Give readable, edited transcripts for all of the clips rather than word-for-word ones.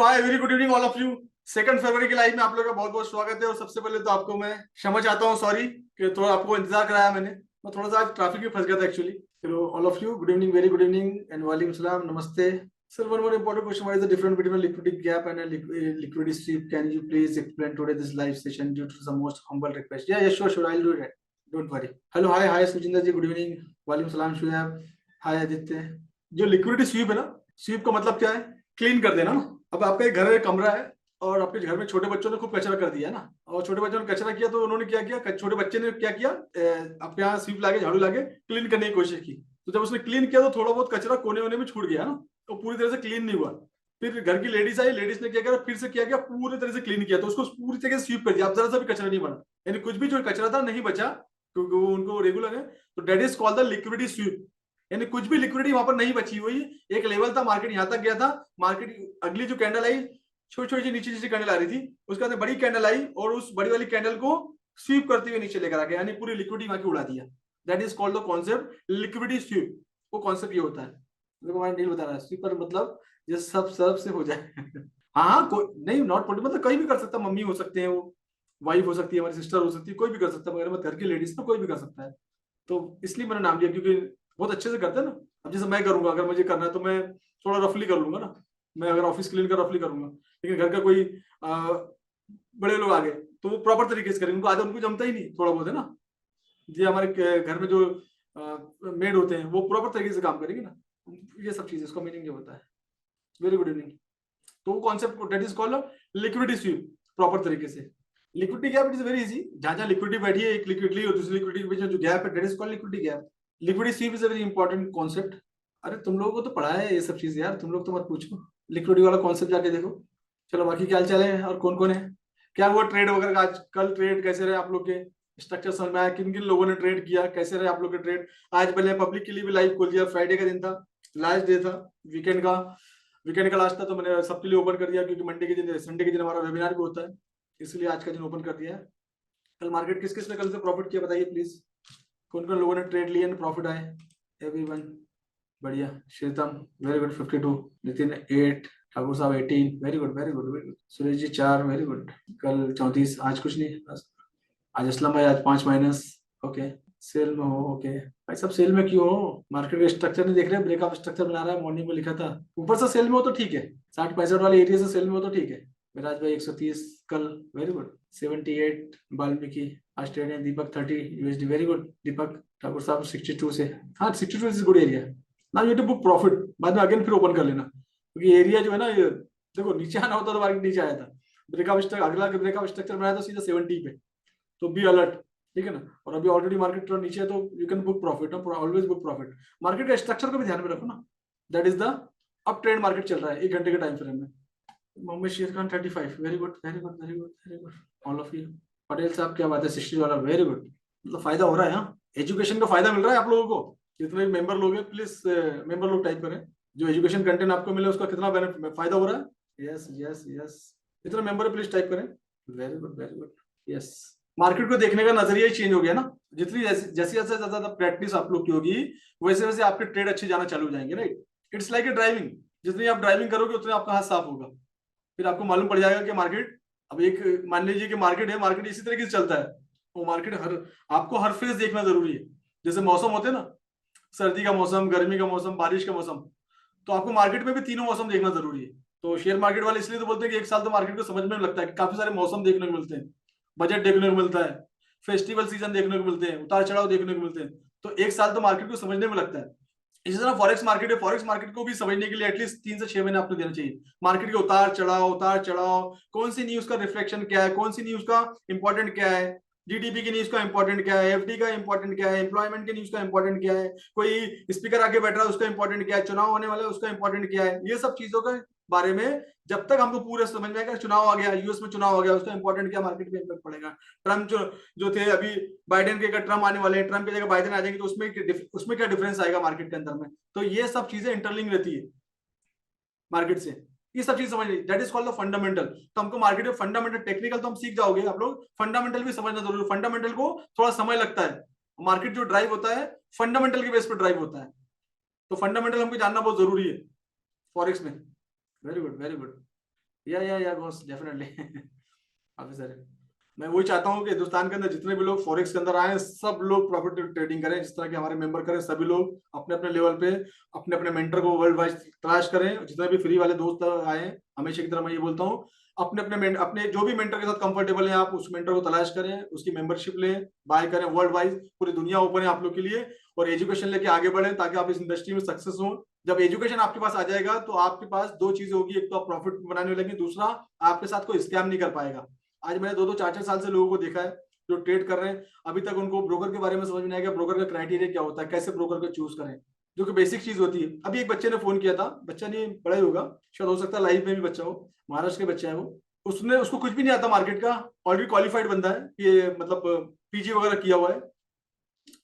Hi very good evening all of you. 2 फरवरी की live में आप लोगों का बहुत बहुत स्वागत है। और सबसे पहले तो आपको मैं क्षमा चाहता हूँ, सॉरी कि थोड़ा आपको इंतजार कराया मैंने। मैं थोड़ा सा आज ट्रैफिक में फंस गया था एक्चुअली। चलो all of you good evening, very good evening and वालेकुम सलाम, नमस्ते। Sir, one more important question: what is the difference between a liquidity gap and a liquidity sweep? Can you please explain today this live session due to the most humble request? Yeah, sure, I'll do that. Don't worry. Hello, hi, Sujinder ji, good evening, वालेकुम सलाम शुएब, हाय आदित्य। जो liquidity SVEEP है ना, SVEEP का मतलब क्या है? Clean कर देना ना। अब आपका एक घर है, कमरा है, और आपके घर में छोटे बच्चों ने खूब कचरा कर दिया है ना। और छोटे बच्चों ने कचरा किया तो उन्होंने क्या किया, छोटे बच्चे ने क्या किया, आपके यहाँ स्वीप लाके, झाड़ू लाके क्लीन करने की कोशिश की। तो जब उसने क्लीन किया तो थोड़ा बहुत कचरा कोने वोने में छूट गया ना, तो पूरी तरह से क्लीन नहीं हुआ। फिर घर की लेडीज आई, लेडीज ने क्या किया, फिर से क्या किया, पूरी तरह से क्लीन किया, तो उसको पूरी तरह से स्वीप कर दिया। अब जरा सा भी कचरा नहीं बना, यानी कुछ भी जो कचरा था नहीं बचा, क्योंकि वो उनको रेगुलर है। तो that is called the liquidity sweep, यानी कुछ भी लिक्विडिटी वहां पर नहीं बची हुई। एक लेवल था, मार्केट यहां तक गया था। मार्केट अगली जो कैंडल आई, छोटी छोटी नीचे नीचे कैंडल आ रही थी, उसके बाद बड़ी कैंडल आई और उस बड़ी वाली कैंडल को स्वीप करते हुए नीचे लेकर आ गया, यानी पूरी लिक्विडिटी वहां की उड़ा दिया। That is called the concept liquidity SVEEP. वो कॉन्सेप्ट ये होता है, देखो मैं नहीं बता रहा, स्वीपर मतलब ये सब सर्व से हो जाए। हाँ हाँ, कोई नहीं, नॉट पॉलिटिकल, मतलब कोई भी कर सकता है। मम्मी हो सकते हैं, वो वाइफ हो सकती है, हमारी सिस्टर हो सकती है, कोई भी कर सकता है, मगर घर की लेडीज तो कोई भी कर सकता है। तो इसलिए मैंने नाम लिया, क्योंकि बहुत अच्छे से करते हैं ना। अब जैसे मैं करूंगा, अगर मुझे करना है तो मैं थोड़ा रफली कर लूंगा ना। मैं अगर ऑफिस क्लीन कर रफली करूंगा, लेकिन घर का कोई बड़े लोग आ गए तो वो प्रॉपर तरीके से करेंगे। उनको आधा उनको जमता ही नहीं, थोड़ा बहुत है ना। ये हमारे घर में जो मेड होते हैं वो प्रॉपर तरीके से काम करेंगे ना। ये सब चीजें, इसका मीनिंग जो होता है। Very good evening. तो वो concept that is called liquidity SVEEP, proper तरीके से। Liquidity gap it is very easy. जहां जहां लिक्विडिटी बैठी है, एक लिक्विडिटी और दूसरी लिक्विडिटी के बीच में जो गैप है, that is called liquidity gap. Liquidity SVEEP is a very important concept. अरे तुम लोगों को तो पढ़ा है ये सब चीज यार, तुम लोग तो मत पूछो। लिक्विडिटी वाला कॉन्सेप्ट जाके देखो। चलो बाकी क्या हाल चाल है और कौन कौन है, क्या हुआ ट्रेड वगैरह का आज कल? ट्रेड कैसे रहे आप लोग के? स्ट्रक्चर समझ में आया? किन किन लोगों ने ट्रेड किया? कैसे रहे आप लोग के ट्रेड? आज पहले पब्लिक के लिए भी लाइव खोल दिया, फ्राइडे का दिन था, लास्ट डे था वीकेंड का। वीकेंड का लास्ट था तो मैंने सबके लिए ओपन कर दिया, क्योंकि मंडे के दिन, संडे के दिन हमारा वेबिनार भी होता है, इसलिए आज का दिन ओपन कर दिया है। कल मार्केट किस किस ने कल से प्रॉफिट किया बताइए प्लीज। कौन कौन लोगों ने ट्रेड लिए एंड प्रॉफिट आए? एवरीवन बढ़िया। श्रीतम वेरी गुड 52, नितिन 8, ठाकुर साहब 18, very good very good very good. Suresh ji 4, very good. कल 34, आज कुछ नहीं बस। आज असलम भाई आज 5 माइनस, ओके। सेल में हो, ओके भाई सब सेल में क्यों हो? मार्केट का स्ट्रक्चर नहीं देख रहे? ब्रेकअप स्ट्रक्चर बना रहा है, मॉर्निंग में लिखा था। ऊपर से सेल में हो तो ठीक है, 60-65 वाले एरिया से सेल में हो तो ठीक है। विराज भाई 130 कल, वेरी गुड। 78 वाल्मीकि आज ट्रेड है। दीपक 30 यूएसडी, वेरी गुड दीपक। ठाकुर साहब 62 से, हाँ 62 इज गुड एरिया। ना यू टू बुक प्रॉफिट, बाद में अगेन फिर ओपन कर लेना, क्योंकि एरिया जो है ना, ये देखो नीचे आना होता तो मार्केट नीचे आया था। ब्रेकअप स्ट्रक्चर, अगला ब्रेकअप स्ट्रक्चर बनाया तो सीधा 70 पे, तो बी अलर्ट, ठीक है ना। और अभी ऑलरेडी मार्केट थोड़ा नीचे है तो you can book profit, always book profit. Market का स्ट्रक्चर को भी ध्यान में रखो ना, that is the up trend market चल रहा है 1 घंटे के टाइम फ्रेम में। मोहम्मद शेर Khan 35, very good very good very good very good all of you. Patel साहब क्या बात है, 60 वाला, वेरी गुड। मतलब फायदा हो रहा है यहाँ, एजुकेशन का फायदा मिल रहा है आप लोगों को। जितने मेंबर लोग हैं प्लीज मेंबर लोग टाइप करें, जो एजुकेशन कंटेंट आपको मिले उसका कितना फायदा हो रहा है। यस यस यस, जितने मेंबर है प्लीज टाइप करें। Very good very good, yes. Market को देखने का नजरिया ही चेंज हो गया ना। जितनी जैसे जैसे जैसे ज्यादा प्रैक्टिस आप लोग की होगी, वैसे वैसे आपके ट्रेड अच्छे जाना चालू हो जाएंगे, right. It's like a driving, जितनी आप ड्राइविंग करोगे उतने आपका हाथ साफ होगा। फिर आपको मालूम पड़ जाएगा कि मार्केट, अब एक मान लीजिए कि मार्केट है, मार्केट इसी तरीके से चलता है। वो मार्केट हर, आपको हर फेज देखना जरूरी है। जैसे मौसम होते हैं ना, सर्दी का मौसम, गर्मी का मौसम, बारिश का मौसम, तो आपको मार्केट में भी तीनों मौसम देखना जरूरी है। तो शेयर मार्केट वाले इसलिए तो बोलते हैं कि 1 साल तो मार्केट को समझ में लगता है कि काफी सारे मौसम देखने को मिलते हैं, बजट देखने को मिलता है, फेस्टिवल सीजन देखने को मिलते हैं, उतार चढ़ाव देखने को मिलते हैं। तो 1 साल तो मार्केट को समझने में लगता है। इसी तरह फॉरेक्स मार्केट है, फॉरेक्स मार्केट को भी समझने के लिए एटलीस्ट 3 से 6 महीने आपको देना चाहिए। मार्केट के उतार चढ़ाव, कौन सी न्यूज का रिफ्लेक्शन क्या है, कौन सी न्यूज का इंपॉर्टेंट क्या है, जीडीपी की न्यूज का इंपॉर्टेंट क्या है, एफडी का इंपॉर्टेंट क्या है, एम्प्लॉयमेंट की न्यूज का इंपॉर्टेंट क्या है, कोई स्पीकर आगे बैठ रहा है उसका इंपॉर्टेंट क्या है, चुनाव होने वाला है उसका इंपॉर्टेंट क्या है। ये सब चीजों के बारे में जब तक हमको पूरे समझ में आएगा, चुनाव आ गया, यूएस में चुनाव आ गया, उसका इंपॉर्टेंट क्या मार्केट पे इम्पैक्ट पड़ेगा। ट्रम्प जो थे अभी, बाइडेन के ट्रम्प आने वाले हैं, ट्रम्प की जगह बाइडेन आ जाएंगे, तो उसमें क्या डिफरेंस आएगा मार्केट के अंदर में। तो ये सब चीजें इंटरलिंक रहती है मार्केट से। ये सब चीज समझ ली, that is called the fundamental. तो हमको मार्केट में फंडामेंटल, टेक्निकल तो हम सीख जाओगे आप लोग, फंडामेंटल भी समझना जरूरी है। फंडामेंटल को थोड़ा समय लगता है, मार्केट जो ड्राइव होता है फंडामेंटल के बेस पर ड्राइव होता है। तो फंडामेंटल हमको जानना बहुत जरूरी है फॉरेक्स में। Very good very good. या बॉस डेफिनेटली। काफी सारे। मैं वही चाहता हूँ कि हिंदुस्तान के अंदर जितने भी लोग फॉरेक्स के अंदर आए, सब लोग प्रॉफिट ट्रेडिंग करें, जिस तरह के हमारे मेंबर करें, सभी लोग अपने अपने लेवल पे अपने अपने मेंटर को वर्ल्ड वाइड तलाश करें। जितने भी फ्री वाले दोस्त आए हैं, हमेशा की तरह मैं ये बोलता हूँ, अपने जो भी मेंटर के साथ कंफर्टेबल है, आप उस मेंटर को तलाश करें, उसकी मेंबरशिप लें, बाय करें। वर्ल्ड वाइड पूरी दुनिया ओपन है आप लोग के लिए, और एजुकेशन लेके आगे बढ़े ताकि आप इस इंडस्ट्री में सक्सेस हो। जब एजुकेशन आपके पास आ जाएगा तो आपके पास दो चीजें होगी, एक तो आप प्रॉफिट बनाने लगेंगे, दूसरा आपके साथ कोई स्कैम नहीं कर पाएगा। आज मैंने 2-2 4-4 साल से लोगों को देखा है जो ट्रेड कर रहे हैं, अभी तक उनको ब्रोकर के बारे में समझ नहीं आएगा, ब्रोकर का क्राइटेरिया क्या होता है, कैसे ब्रोकर को चूज करें, जो कि बेसिक चीज होती है। अभी एक बच्चे ने फोन किया था, बच्चा नहीं बड़ा ही होगा, शायद हो सकता है लाइव में भी बच्चा हो, महाराष्ट्र के बच्चा है वो। उसने उसको कुछ भी नहीं आता मार्केट का, ऑलरेडी क्वालिफाइड बंदा है, ये मतलब पीजी वगैरह किया हुआ है,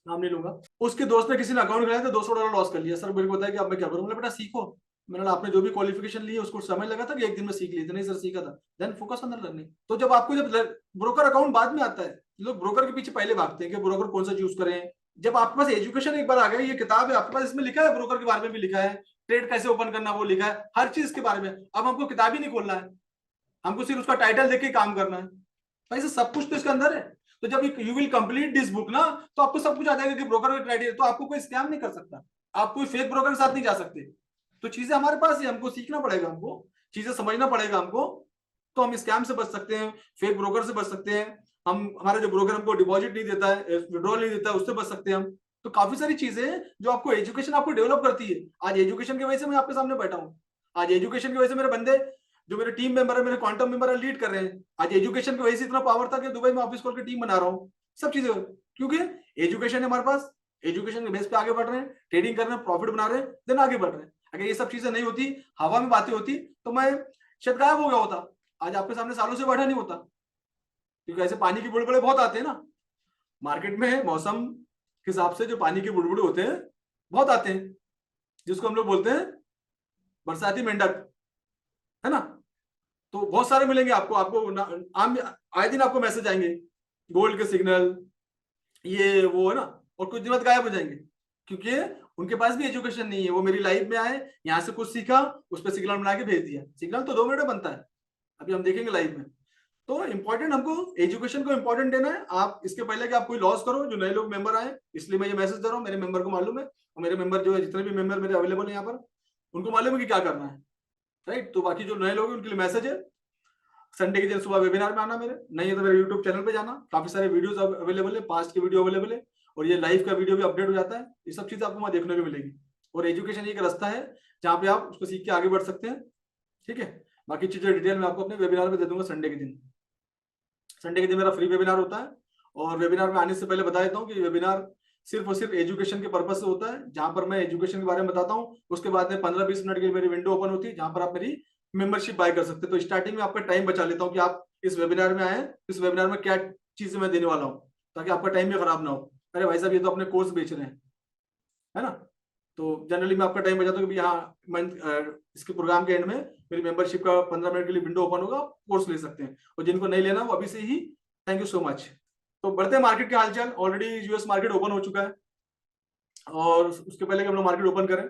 नाम नहीं लूंगा। उसके दोस्त ने किसी ने अकाउंट बनाया तो $200 लॉस कर लिया। सर मेरे को बताया कि अब मैं क्या करूं? बेटा सीखो। मैंने बोला आपने जो भी क्वालिफिकेशन ली है उसको समय लगा था कि एक दिन में सीख ली थी? नहीं सर सीखा था। Then focus on the learning. तो जब आपको जब ब्रोकर अकाउंट बाद में आता है, लोग ब्रोकर के पीछे पहले भागते हैं कि ब्रोकर कौन सा चूज करें। जब आपके पास एजुकेशन एक बार आ गया, ये किताब है आपके पास, इसमें लिखा है, ब्रोकर के बारे में भी लिखा है, ट्रेड कैसे ओपन करना वो लिखा है, हर चीज के बारे में। अब हमको किताब ही नहीं खोलना है, हमको सिर्फ उसका टाइटल देख के काम करना है। भाई सब कुछ तो इसके अंदर है। तो जब you will complete this book ना, तो आपको सब कुछ आ जाएगा कि ब्रोकर का क्राइटेरिया, तो आपको कोई स्कैम नहीं कर सकता, आप कोई फेक ब्रोकर के साथ नहीं जा सकते। तो चीजें हमारे पास ही, हमको सीखना पड़ेगा, हमको चीजें समझना पड़ेगा हमको, तो हम स्कैम से बच सकते हैं, फेक ब्रोकर से बच सकते हैं। हम हमारा जो ब्रोकर हमको डिपॉजिट नहीं देता है, विड्रॉल नहीं देता है, उससे बच सकते हैं हम। तो काफी सारी चीजें हैं जो आपको एजुकेशन आपको डेवलप करती है। आज एजुकेशन की वजह से मैं आपके सामने बैठा हूँ, आज एजुकेशन की वजह से मेरे बंदे जो मेरे टीम मेंबर है, मेरे क्वांटम मेंबर है, लीड कर रहे हैं। आज एजुकेशन की वजह से इतना पावर था कि दुबई में ऑफिस खोल के टीम बना रहा हूँ। सब चीजें क्योंकि एजुकेशन है हमारे पास, एजुकेशन के बेस पे आगे बढ़ रहे हैं, ट्रेडिंग कर रहे हैं, प्रॉफिट बना रहे हैं, देन आगे बढ़ रहे हैं। अगर ये सब चीजें नहीं होती, हवा में बातें होती, तो मैं शायद गायब हो गया होता, आज आपके सामने सालों से बैठा नहीं होता। क्योंकि ऐसे पानी की बुलबुले बहुत आते हैं ना मार्केट में, मौसम के हिसाब से जो पानी के बुलबुले होते हैं बहुत आते हैं, जिसको हम लोग बोलते हैं बरसाती मेंढक, है ना। तो बहुत सारे मिलेंगे आपको, आम आए दिन आपको मैसेज आएंगे, गोल्ड के सिग्नल, ये वो है ना, और कुछ दिन बाद गायब हो जाएंगे, क्योंकि उनके पास भी एजुकेशन नहीं है। वो मेरी लाइफ में आए, यहाँ से कुछ सीखा, उस पर सिग्नल बना के भेज दिया। सिग्नल तो 2 मिनट में बनता है, अभी हम देखेंगे लाइव में। तो इंपॉर्टेंट हमको एजुकेशन को इंपॉर्टेंट देना है। आप इसके पहले कि आप कोई लॉस करो, जो नए लोग मेंबर आए, इसलिए मैं ये मैसेज दे रहा हूँ, मेरे मेंबर को मालूम है, और मेरे मेंबर जो है, जितने भी मेंबर मेरे अवेलेबल है यहाँ पर, उनको मालूम है कि क्या करना है, राइट। तो बाकी जो नए लोग हैं उनके लिए मैसेज है, संडे के दिन सुबह वेबिनार में आना मेरे, नहीं है तो मेरे यूट्यूब चैनल पे जाना, काफी सारे वीडियोस अवेलेबल है, पास्ट के वीडियो अवेलेबल है, और ये लाइव का वीडियो भी अपडेट हो जाता है। ये सब चीजें आपको वहां देखने को मिलेगी। और एजुकेशन एक रास्ता है जहाँ पे आप उसको सीख के आगे बढ़ सकते हैं, ठीक है। बाकी चीजें डिटेल में आपको अपने वेबिनार में दे दूंगा संडे के दिन। संडे के दिन मेरा फ्री वेबिनार होता है, और वेबिनार में आने से पहले बता देता हूँ कि वेबिनार सिर्फ और सिर्फ एजुकेशन के पर्पज से होता है, जहां पर मैं एजुकेशन के बारे में बताता हूँ। उसके बाद में 15-20 मिनट की मेरी विंडो ओपन होती है, जहां पर आप मेरी मेंबरशिप बाय कर सकते हैं। तो स्टार्टिंग में आपका टाइम बचा लेता हूँ कि आप इस वेबिनार में आए, इस वेबिनार में क्या चीजें मैं देने वाला हूँ, ताकि आपका टाइम भी खराब ना हो। अरे भाई साहब ये तो अपने कोर्स बेच रहे हैं, है ना। तो जनरली मैं आपका टाइम बचाता हूँ कि यहाँ मंथ इसके प्रोग्राम के एंड में मेरी मेंबरशिप का 15 मिनट के लिए विंडो ओपन होगा, आप कोर्स ले सकते हैं। और जिनको नहीं लेना वो अभी से ही, थैंक यू सो मच। तो बढ़ते हैं मार्केट के हालचाल। ऑलरेडी यूएस मार्केट ओपन हो चुका है, और उसके पहले कि हम लोग मार्केट ओपन करें,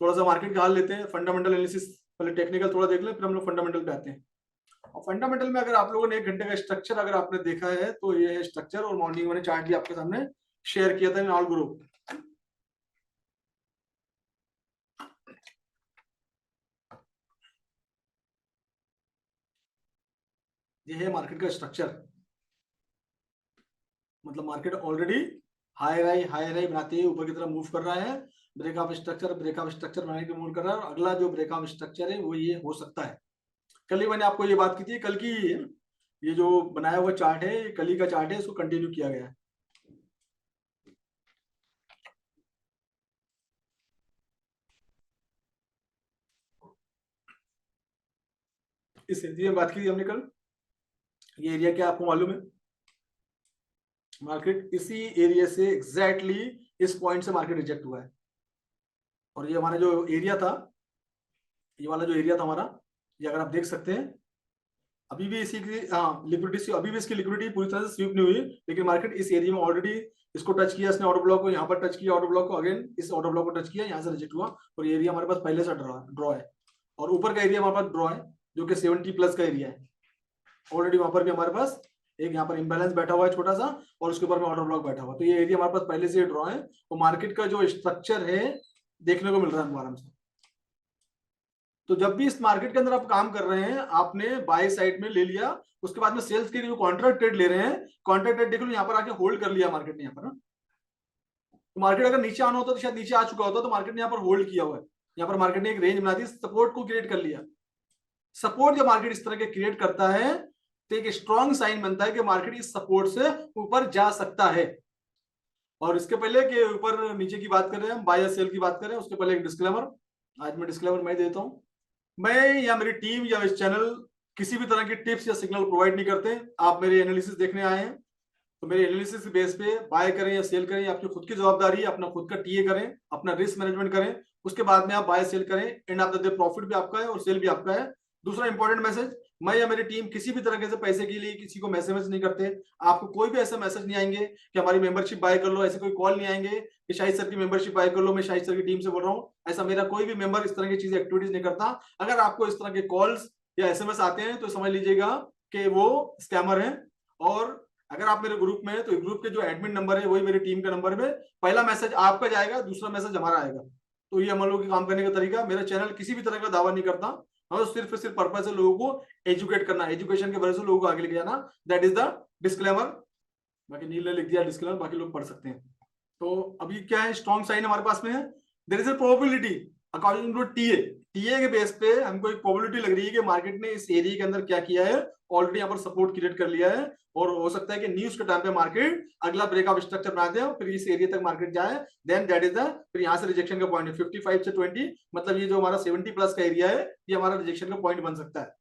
थोड़ा सा मार्केट का हाल लेते हैं, फंडामेंटल एनालिसिस, पहले टेक्निकल थोड़ा देख लें, फिर हम लोग फंडामेंटल पे आते हैं। और फंडामेंटल में अगर आप लोगों ने 1 घंटे का स्ट्रक्चर अगर आपने देखा है तो ये है स्ट्रक्चर, और मॉर्निंग मैंने चार्ट भी आपके सामने शेयर किया था इन ऑल ग्रुप। ये है मार्केट का स्ट्रक्चर, मतलब मार्केट ऑलरेडी हाई राई बनाते हुए ऊपर की तरफ मूव कर रहा है, ब्रेकआप स्ट्रक्चर बनाने की मूव कर रहा है, और अगला जो ब्रेकआप स्ट्रक्चर है वो ये हो सकता है। कल ही मैंने आपको ये बात की थी, कल की ये जो बनाया हुआ चार्ट है, ये कल ही का चार्ट है, इसको कंटिन्यू किया गया है। इस एरिया में बात की थी हमने कल, ये एरिया क्या आपको मालूम है? मार्केट इसी एरिया से एग्जैक्टली इस पॉइंट से मार्केट रिजेक्ट हुआ है। और ये हमारा जो एरिया था, ये वाला जो एरिया था हमारा, ये अगर आप देख सकते हैं, अभी भी इसी की लिक्विडिटी, अभी भी इसकी लिक्विडिटी पूरी तरह से स्वीप नहीं हुई, लेकिन मार्केट इस एरिया में ऑलरेडी इसको टच किया, इसने ऑर्डर ब्लॉक को यहाँ पर टच किया, ऑर्डर ब्लॉक को अगेन इस ऑर्डर ब्लॉक को टच किया, यहाँ से रिजेक्ट हुआ, और ये एरिया हमारे पास पहले से ड्रॉ है। और ऊपर का एरिया हमारे पास ड्रॉ है, जो कि 70 प्लस का एरिया है। ऑलरेडी वहां पर भी हमारे पास एक यहाँ पर इम्बैलेंस बैठा हुआ है छोटा सा, और उसके ऊपर में ऑर्डर ब्लॉक बैठा हुआ है। तो ये एरिया हमारे पास पहले से ड्रॉ है, तो मार्केट का जो स्ट्रक्चर है देखने को मिल रहा है हमको आराम से। तो जब भी इस मार्केट के अंदर आप काम कर रहे हैं, आपने बाय साइड में ले लिया, उसके बाद में सेल्स के लिए जो कॉन्ट्रैक्ट ट्रेड ले रहे हैं, कॉन्ट्रैक्ट ट्रेड देख लो यहाँ पर आके होल्ड कर लिया मार्केट ने यहाँ पर ना। तो मार्केट अगर नीचे आना होता तो शायद नीचे आ चुका होता, तो मार्केट ने यहाँ पर होल्ड किया हुआ है। यहाँ पर मार्केट ने एक रेंज बना दी, सपोर्ट को क्रिएट कर लिया। सपोर्ट जब मार्केट इस तरह के क्रिएट करता है तो एक स्ट्रॉन्ग साइन बनता है कि मार्केट इस सपोर्ट से ऊपर जा सकता है। और इसके पहले के ऊपर नीचे की बात कर रहे हैं, हम बाय या सेल की बात कर रहे हैं, उसके पहले एक डिस्क्लेमर, आज मैं डिस्क्लेमर मैं देता हूं। मैं या मेरी टीम या इस चैनल किसी भी तरह की टिप्स या सिग्नल प्रोवाइड नहीं करते। आप मेरे एनालिसिस देखने आए हैं, तो मेरे एनालिसिस के बेस पे बाय करें या सेल करें, आपकी खुद की जवाबदारी है। अपना खुद का टीए करें, अपना रिस्क मैनेजमेंट करें, उसके बाद में आप बाय सेल करें। End of the day profit भी आपका है और सेल भी आपका है। दूसरा इंपॉर्टेंट मैसेज, मैं या मेरी टीम किसी भी तरह से पैसे के लिए किसी को मैसेज नहीं करते। आपको कोई भी ऐसा मैसेज नहीं आएंगे कि हमारी मेंबरशिप बाय कर लो, ऐसे कोई कॉल नहीं आएंगे कि शाहिद सर की मेंबरशिप बाय कर लो। मैं शाहिद सर की टीम से बोल रहा हूँ, ऐसा मेरा कोई भी मेंबर इस तरह की चीजें एक्टिविटीज नहीं करता। अगर आपको इस तरह के कॉल्स या एसएमएस आते हैं तो समझ लीजिएगा कि वो स्कैमर हैं। और अगर आप मेरे ग्रुप में हैं तो ग्रुप के जो एडमिन नंबर है वही मेरी टीम का नंबर है। पहला मैसेज आपका जाएगा, दूसरा मैसेज हमारा आएगा। तो ये हम लोगों के काम करने का तरीका। मेरा चैनल किसी भी तरह का दावा नहीं करता, हम सिर्फ पर्पज है लोगों को एजुकेट करना, एजुकेशन के वजह से लोगों को आगे लेके जाना। That is the disclaimer. बाकी नील ने लिख दिया डिस्क्लेमर, बाकी लोग पढ़ सकते हैं। तो अभी क्या है, स्ट्रॉन्ग साइन हमारे पास में है। There is a probability according to TA. TA के बेस पे हमको एक प्रोबेबिलिटी लग रही है कि मार्केट ने इस एरिया के अंदर क्या किया है, ऑलरेडी यहाँ पर सपोर्ट क्रिएट कर लिया है। और हो सकता है कि न्यूज के टाइम पे मार्केट अगला ब्रेकअप स्ट्रक्चर बना दे, फिर इस एरिया तक मार्केट जाए। देन दैट इज द, फिर यहाँ से रिजेक्शन का पॉइंट है 55 से 20, मतलब ये जो हमारा 70 प्लस का एरिया है, ये हमारा रिजेक्शन का पॉइंट बन सकता है।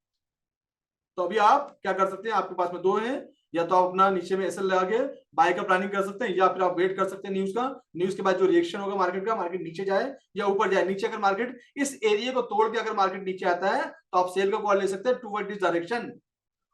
तो अभी आप क्या कर सकते हैं, आपके पास में दो हैं, या तो आप अपना नीचे में एसएल लगा के बाय का प्लानिंग कर सकते हैं, या फिर आप वेट कर सकते हैं न्यूज का। न्यूज के बाद जो रिएक्शन होगा मार्केट का, मार्केट नीचे जाए या ऊपर जाए। नीचे अगर मार्केट इस एरिया को तोड़ के अगर मार्केट नीचे आता है तो आप सेल का कॉल ले सकते हैं टूवर्ड दिस डायरेक्शन।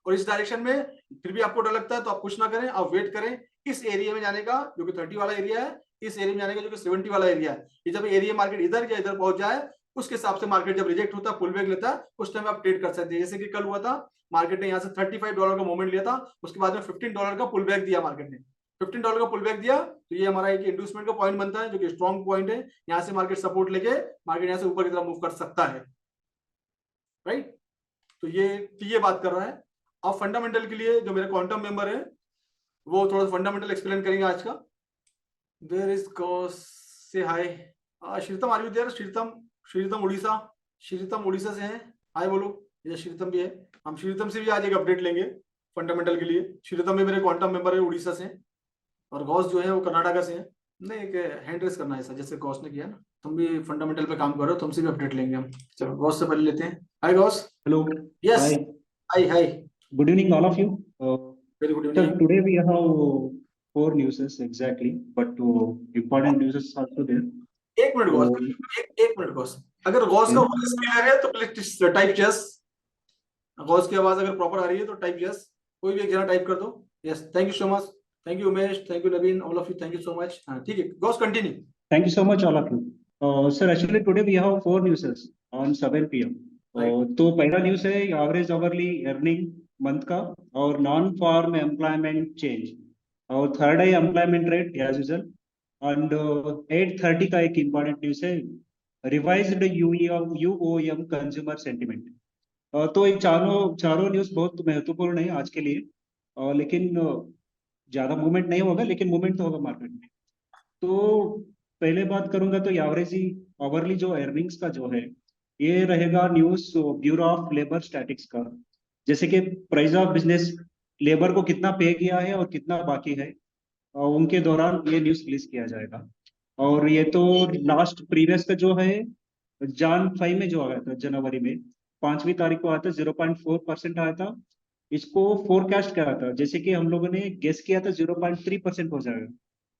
और इस डायरेक्शन में फिर भी आपको डर लगता है तो आप कुछ ना करें, आप वेट करें इस एरिया में जाने का जो कि 30 वाला एरिया है, इस एरिया में जाने का जो कि 70 वाला एरिया है। ये जब एरिया मार्केट इधर या इधर पहुंच जाए, उसके हिसाब से मार्केट जब रिजेक्ट होता है, पुल बैक लेता है, उस टाइम आप ट्रेड कर सकते हैं। जैसे कि कल हुआ था, मार्केट ने यहाँ से $35 का मूवमेंट लिया था, उसके बाद में $15 का पुल बैक दिया मार्केट ने। $15 का पुल बैक दिया तो ये हमारा एक इंड्यूसमेंट का पॉइंट बनता है, जो कि स्ट्रॉन्ग पॉइंट है। यहाँ से मार्केट सपोर्ट लेके मार्केट यहाँ से ऊपर की तरफ मूव कर सकता है, राइट। तो ये बात कर रहा है। अब फंडामेंटल के लिए जो मेरे क्वांटम मेंबर है वो थोड़ा सा फंडामेंटल एक्सप्लेन करेंगे आज का। देयर इज कॉस से hi Shritam, are you there? Shritam Orissa, Shritam Orissa से हैं, हाय बोलो। ये श्रीतम भी है, हम श्रीतम से भी आज एक अपडेट लेंगे फंडामेंटल के लिए। श्रीतम भी मेरे क्वांटम मेंबर है, उड़ीसा से। और गौस जो है वो कर्नाटका से है। नहीं, एक हैंड रेस करना है ऐसा जैसे गौस ने किया ना। तुम भी फंडामेंटल पे काम कर रहे हो, तुमसे भी अपडेट लेंगे हम। चलो गौस से पहले लेते हैं। Hi Ghaus. Hello. Yes, Hi. Hi hi, Good evening, all of you. Very good Sir, evening. today we have four newses exactly, but important news is also there. एक मिनट गौस, So, एक मिनट गौस। अगर गौस का yes. वॉइस क्लियर है तो please type yes. Ghaus की आवाज अगर proper आ रही है तो टाइप यस। कोई भी एक जना टाइप कर दो। Yes, thank you so much. Thank you Umesh, thank you Naveen, all of you, thank you so much. हाँ ठीक है Gaus, continue. Thank you so much, all of you. Sir, actually today we have four newses on 7 p.m. Right, तो पहला news है average hourly earning month का और non farm employment change, और third है employment rate as usual. And 8:30 का एक important news है रिवाइज्ड यूओएम कंज्यूमर सेंटिमेंट। तो ये चारों चारों न्यूज बहुत महत्वपूर्ण है आज के लिए। लेकिन ज्यादा मूवमेंट नहीं होगा, लेकिन मूवमेंट तो होगा मार्केट में। तो पहले बात करूंगा तो एवरेज आवरली जो अर्निंग्स का जो है, ये रहेगा news bureau of labour statics का। जैसे कि प्राइस ऑफ बिजनेस, लेबर को कितना पे किया है और कितना बाकी है, उनके दौरान ये न्यूज रिलीज किया जाएगा। और ये तो लास्ट प्रीवियस का जो है जान 5 में जो आया था, जनवरी में 5वीं तारीख को आया था, 0.4% आया था। इसको फोरकास्ट करा था, जैसे कि हम लोगों ने गेस किया था 0.3% हो जाएगा,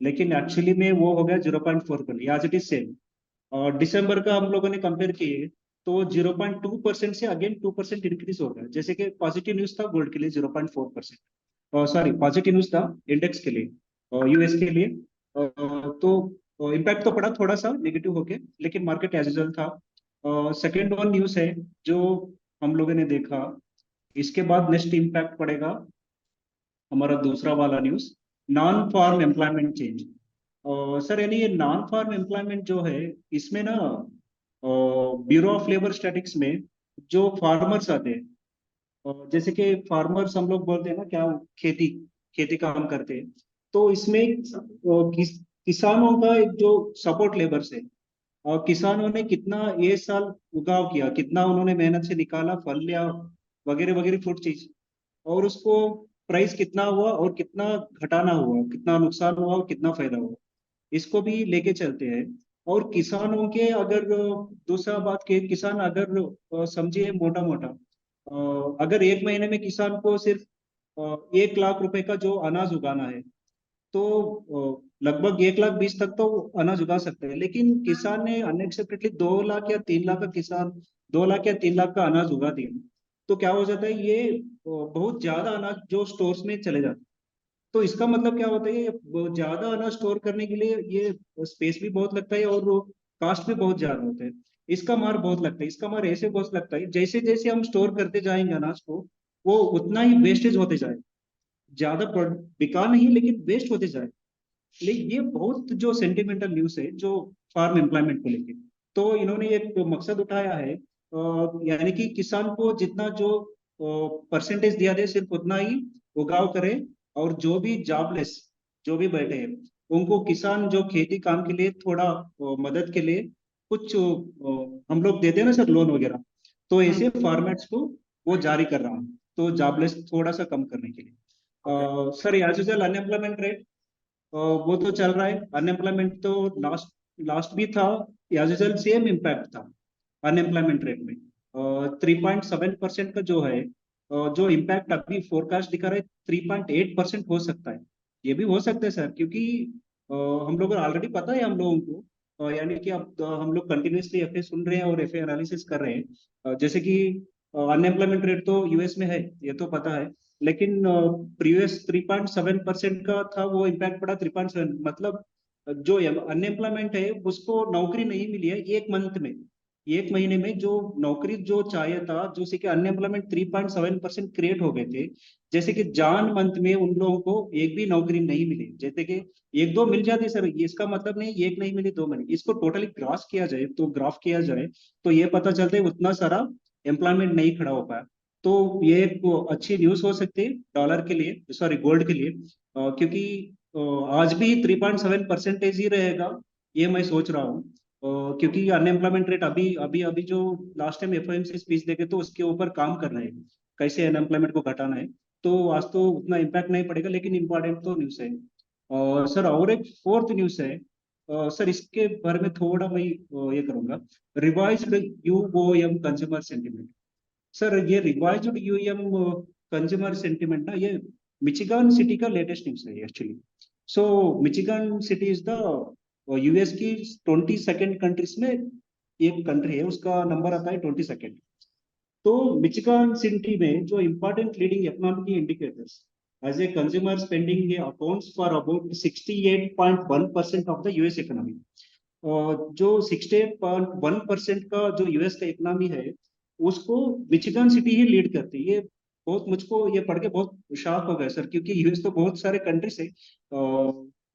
लेकिन एक्चुअली में वो हो गया 0.4 पर, एज इट इज सेम। और दिसंबर का हम लोगों ने कंपेयर किए तो 0.2% से अगेन 2% इंक्रीज हो गया। जैसे कि पॉजिटिव न्यूज था गोल्ड के लिए 0.4%, सॉरी पॉजिटिव न्यूज था इंडेक्स के लिए, यूएस के लिए। तो इम्पैक्ट तो पड़ा थोड़ा सा नेगेटिव होके, लेकिन मार्केट एज यूजुअल था। सेकेंड वन न्यूज है जो हम लोगों ने देखा। इसके बाद नेक्स्ट इम्पैक्ट पड़ेगा हमारा दूसरा वाला news, non farm employment change. Sir यानी ये नॉन फार्म एम्प्लॉयमेंट जो है, इसमें ना ब्यूरो ऑफ लेबर स्टैटिक्स में जो फार्मर्स आते हैं, जैसे कि फार्मर्स हम लोग बोलते हैं ना क्या, खेती खेती काम करते हैं, तो इसमें किसानों का एक जो सपोर्ट लेबर्स है, और किसानों ने कितना ये साल उगाव किया, कितना उन्होंने मेहनत से निकाला फल या वगैरह वगैरह फूड चीज, और उसको प्राइस कितना हुआ और कितना घटाना हुआ, कितना नुकसान हुआ और कितना फायदा हुआ, इसको भी लेके चलते हैं। और किसानों के अगर दूसरा बात के, किसान अगर समझिए मोटा मोटा, अगर एक महीने में किसान को सिर्फ 1 लाख रुपए का जो अनाज उगाना है, तो लगभग 1 लाख 20 तक तो वो अनाज उगा सकते हैं। लेकिन किसान ने अनएक्सपेक्टेडली 2 लाख या 3 लाख का किसान 2 लाख या 3 लाख का अनाज उगा दिया, तो क्या हो जाता है, ये बहुत ज्यादा अनाज जो स्टोर्स में चले जाते हैं। तो इसका मतलब क्या होता है, ये ज्यादा अनाज स्टोर करने के लिए ये स्पेस भी बहुत लगता है और कास्ट भी बहुत ज्यादा होता है। इसका मार बहुत लगता है, इसका मार ऐसे बहुत लगता है, जैसे जैसे हम स्टोर करते जाएंगे अनाज को, वो उतना ही वेस्टेज होते जाए, ज्यादा बिका नहीं लेकिन वेस्ट होते जाए। लेकिन ये बहुत जो सेंटिमेंटल न्यूज है जो फार्म एम्प्लॉयमेंट को लेके, तो इन्होंने एक मकसद उठाया है, यानी कि किसान को जितना जो परसेंटेज दिया जाए सिर्फ उतना ही उगाव करे, और जो भी जॉबलेस, जो भी बैठे हैं, उनको किसान जो खेती काम के लिए थोड़ा मदद के लिए कुछ हम लोग देते हैं ना सर, लोन वगैरह, तो ऐसे हम्म। फॉर्मेट्स को वो जारी कर रहा हूँ, तो जॉबलेस थोड़ा सा कम करने के लिए। Okay. Sir as usual unemployment rate वो तो चल रहा है, अनएम्प्लॉयमेंट तो लास्ट लास्ट भी था, एज यूजल सेम इम्पैक्ट था अनएम्प्लॉयमेंट रेट में। 3.7% का जो है, जो इम्पैक्ट अभी फोरकास्ट दिखा रहा है 3.8% हो सकता है। ये भी हो सकता है सर, क्योंकि हम लोग को ऑलरेडी पता है हम लोगों को, यानी कि अब हम लोग कंटिन्यूसली एफए सुन रहे हैं और एफए एनालिसिस कर रहे हैं। जैसे कि अनएम्प्लॉयमेंट रेट तो यूएस में है, ये तो पता है, लेकिन प्रीवियस 3.7% का था, वो इम्पैक्ट पड़ा 3.7, मतलब जो अनएम्प्लॉयमेंट है उसको नौकरी नहीं मिली है 1 मंथ में, 1 महीने में जो नौकरी जो चाहिए था, जो से कि अनएम्प्लॉयमेंट 3.7% क्रिएट हो गए थे, जैसे कि जान मंथ में उन लोगों को एक भी नौकरी नहीं मिली, जैसे कि एक दो मिल जाती सर, ये इसका मतलब नहीं एक नहीं मिली दो मिली, इसको टोटली ग्रास किया जाए, तो ग्राफ किया जाए, तो ये पता चलता है उतना सारा एम्प्लॉयमेंट नहीं खड़ा हो पाया। तो ये एक अच्छी न्यूज हो सकती है डॉलर के लिए, सॉरी गोल्ड के लिए, क्योंकि आज भी 3.7% ही रहेगा, ये मैं सोच रहा हूँ। क्योंकि अनएम्प्लॉयमेंट रेट अभी अभी अभी जो लास्ट टाइम एफओएमसी स्पीच देखे तो उसके ऊपर काम कर रहे हैं, कैसे अनएम्प्लॉयमेंट को घटाना है। तो आज तो उतना इम्पैक्ट नहीं पड़ेगा, लेकिन इम्पोर्टेंट तो न्यूज़ है। और सर और एक फोर्थ न्यूज़ है, सर इसके बारे में थोड़ा मैं ये करूंगा, revised UOM consumer sentiment. Sir ये रिवाइज्ड यूएम कंज्यूमर सेंटिमेंट ना, ये मिचिगन सिटी का लेटेस्ट न्यूज़ है actually. So Michigan city is the US की 22nd कंट्रीज में एक कंट्री है, उसका नंबर आता है 22nd। तो मिचिगन सिटी में जो important leading economic indicators as a consumer spending accounts for about 68.1% of the US economy. जो 68.1% का जो यूएस का इकोनॉमी है, उसको मिचिगन सिटी ही लीड करती है। ये बहुत, मुझको ये पढ़ के बहुत शॉक हो गया सर, क्योंकि यूएस तो बहुत सारे कंट्रीज है,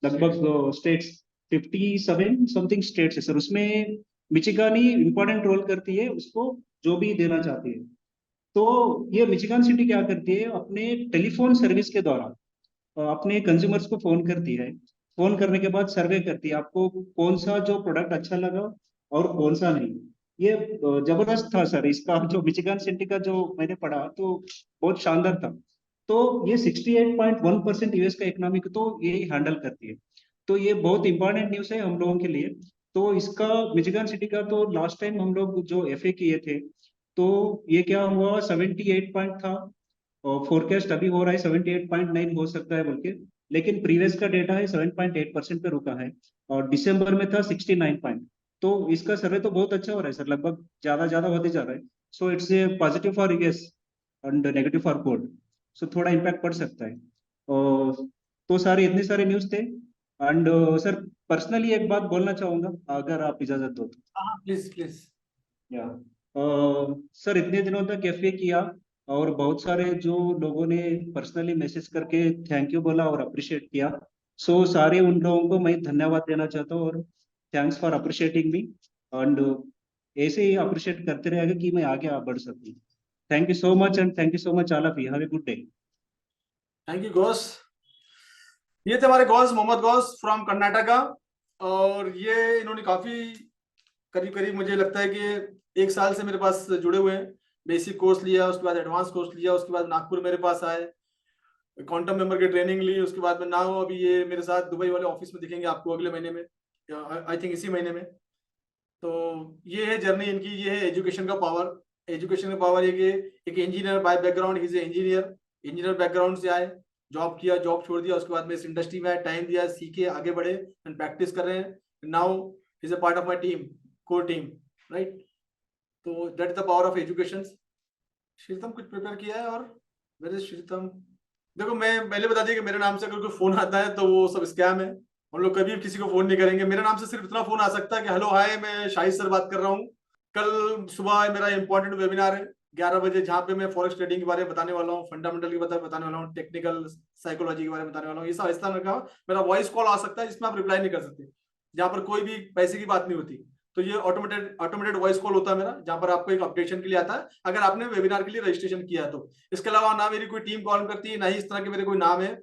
लगभग स्टेट्स 57 समथिंग स्टेट्स है सर, उसमें मिचिगन ही इंपॉर्टेंट रोल करती है, उसको जो भी देना चाहती है। तो ये मिचिगन सिटी क्या करती है, अपने टेलीफोन सर्विस के द्वारा अपने कंज्यूमर्स को फोन करती है, फोन करने के बाद सर्वे करती है आपको कौन सा जो प्रोडक्ट अच्छा लगा और कौन सा नहीं। ये जबरदस्त था सर, इसका जो मिचिगन सिटी का जो मैंने पढ़ा तो बहुत शानदार था। तो ये 68.1% यूएस का इकोनॉमिक तो यही हैंडल करती है। तो ये बहुत इंपॉर्टेंट न्यूज़ है हम लोगों के लिए। तो इसका मिचिगन सिटी का तो लास्ट टाइम हम लोग जो एफए किए थे, तो ये क्या हुआ, 78 पॉइंट था, और फोरकास्ट अभी हो रहा है 78.9 हो सकता है बोल के, लेकिन प्रीवियस का डेटा है 7.8% पे रुका है, और दिसंबर में था 69 पॉइंट। तो इसका सर्वे तो बहुत अच्छा हो रहा है सर, लगभग ज्यादा ज्यादा होते जा रहा है। So it's a positive for US and negative for gold. So थोड़ा इम्पैक्ट पड़ सकता है। और तो सारे इतने सारे न्यूज थे। एंड सर पर्सनली एक बात बोलना चाहूंगा, अगर आप इजाजत दो तो। हाँ प्लीज प्लीज। या सर इतने दिनों तक एफए किया और बहुत सारे जो लोगों ने पर्सनली मैसेज करके थैंक यू बोला और अप्रिशिएट किया, सो सारे उन लोगों को मैं धन्यवाद देना चाहता हूँ और thanks for appreciating me. And ऐसे ही अप्रिशिएट करते रहेगा कि मैं आगे बढ़ सकूँ। Thank you so much and thank you so much all of you, have a good day. Thank you Ghouse. ये थे हमारे गौस, मोहम्मद गौस फ्रॉम कर्नाटका। और ये इन्होंने काफी करीब करीब मुझे लगता है कि 1 साल से मेरे पास जुड़े हुए हैं। बेसिक कोर्स लिया, उसके बाद एडवांस कोर्स लिया, उसके बाद नागपुर मेरे पास आए, क्वांटम मेंबर की ट्रेनिंग ली, उसके बाद में ना हो अभी ये मेरे साथ दुबई वाले ऑफिस में दिखेंगे आपको अगले महीने में, आई थिंक इसी महीने में। तो ये है जर्नी इनकी, ये है एजुकेशन का पावर। एजुकेशन का पावर ये कि एक engineer by background, is engineer background से आए, जॉब किया, जॉब छोड़ दिया, उसके बाद में इस इंडस्ट्री में आए, टाइम दिया, सीखे, आगे बढ़े एंड प्रैक्टिस कर रहे हैं। Now is a part of my team, core team, right. तो that is the power of education. Shritam कुछ प्रिपेयर किया है? और मेरे श्रीतम, देखो मैं पहले बता दिया कि मेरे नाम से अगर कोई फोन आता है तो वो सब स्कैम है। हम लोग कभी भी किसी को फोन नहीं करेंगे। मेरे नाम से सिर्फ इतना फोन आ सकता है कि हेलो हाय, मैं शाहिद सर बात कर रहा हूँ, कल सुबह मेरा इंपॉर्टेंट वेबिनार है 11 बजे, जहाँ पे मैं फॉरेक्स ट्रेडिंग के बारे में बताने वाला हूँ, फंडामेंटल के बारे में बताने वाला हूँ, टेक्निकल साइकोलॉजी के बारे में बताने वाला हूँ। ये सब इस तरह का मेरा वॉइस कॉल आ सकता है जिसमें आप रिप्लाई नहीं कर सकते, जहाँ पर कोई भी पैसे की बात नहीं होती। तो ये ऑटोमेटेड वॉइस कॉल होता है मेरा, जहाँ पर आपको एक अपडेशन के लिए आता है अगर आपने वेबिनार के लिए रजिस्ट्रेशन किया है तो। इसके अलावा ना मेरी कोई टीम कॉल करती है, ना ही इस तरह के मेरे कोई नाम है,